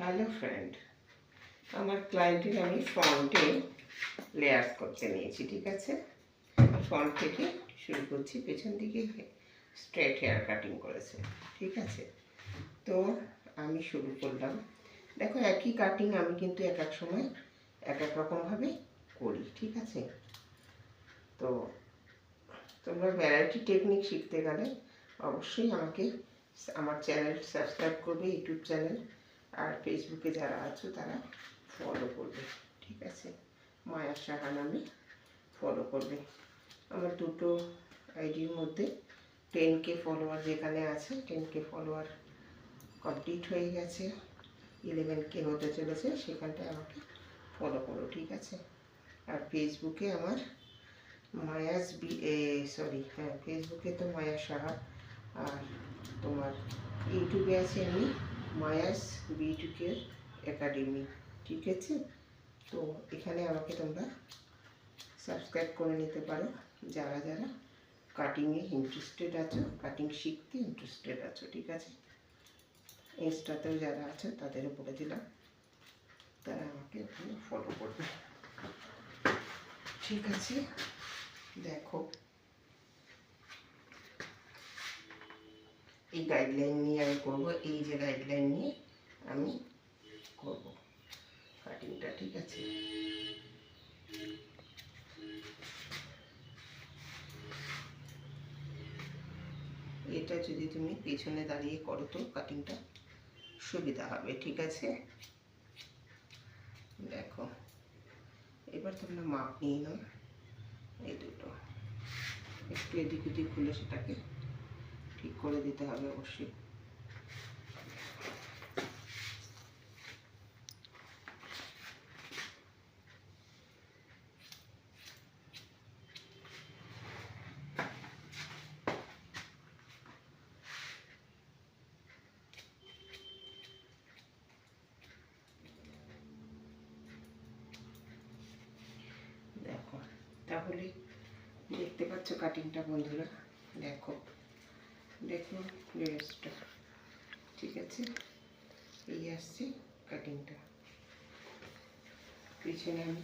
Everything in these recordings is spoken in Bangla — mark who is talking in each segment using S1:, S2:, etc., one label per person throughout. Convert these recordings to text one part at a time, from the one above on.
S1: হ্যালো ফ্রেন্ড, আমার ক্লায়েন্টের আমি ফ্রন্টে লেয়ার্স করতে নিয়েছি। ঠিক আছে, ফ্রন্ট থেকে শুরু করছি, পেছন দিকে স্ট্রেট হেয়ার কাটিং করেছে। ঠিক আছে, তো আমি শুরু করলাম। দেখো, একই কাটিং আমি কিন্তু এক এক সময় এক এক রকমভাবে করি। ঠিক আছে, তো তোমরা ভ্যারাইটি টেকনিক শিখতে গেলে অবশ্যই আমাকে আমার চ্যানেল সাবস্ক্রাইব করবে, ইউটিউব চ্যানেল, আর ফেসবুকে যারা আছো তারা ফলো করবে। ঠিক আছে, মায়া সাহা নামে ফলো করবে। আমার দুটো আইডির মধ্যে 10K ফলোয়ার যেখানে আছে, 10K ফলোয়ার কমপ্লিট হয়ে গেছে, 11K হতে চলেছে, সেখানটায় আমাকে ফলো করো। ঠিক আছে, আর ফেসবুকে আমার মায়াস ফেসবুকে তো মায়া সাহা, আর তোমার ইউটিউবে আছে আমি মায়াস বিউটি একাডেমি। ঠিক আছে, তো এখানে আমাকে তোমরা সাবস্ক্রাইব করে নিতে পারো যারা যারা কাটিংয়ে ইন্টারেস্টেড আছো, কাটিং শিখতে ইন্টারেস্টেড আছো। ঠিক আছে, ইনস্টাতেও যারা আছো তাদেরও বলে দিলাম, তারা আমাকে ওখানে ফলো করবে। ঠিক আছে, দেখো এই গাইডলাইন নিয়ে আমি করবো, এই যে গাইডলাইন নিয়ে আমি করব কাটিংটা। ঠিক আছে, এটা যদি তুমি পেছনে দাঁড়িয়ে করো তো কাটিংটা সুবিধা হবে। ঠিক আছে, দেখো এবার তোমরা মাপ নিয়ে নাও, এই দুটো একটু এদিক ওদিক হলে সেটাকে ঠিক করে দিতে হবে অবশ্যই। দেখো, তাহলে দেখতে পাচ্ছ কাটিংটা বন্ধুরা, দেখো দেখো ড্রেসটা। ঠিক আছে, এই আসছে কাটিংটা। পিছনে আমি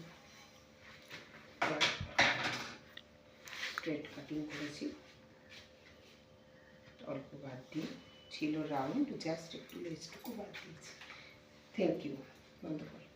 S1: স্ট্রেট কাটিং করেছি, অল্প বাদ দিয়ে, ছিল রাউন্ড, জাস্ট একটু লেসটুকু বাদ দিয়েছি। থ্যাংক ইউ, বন্ধ করো।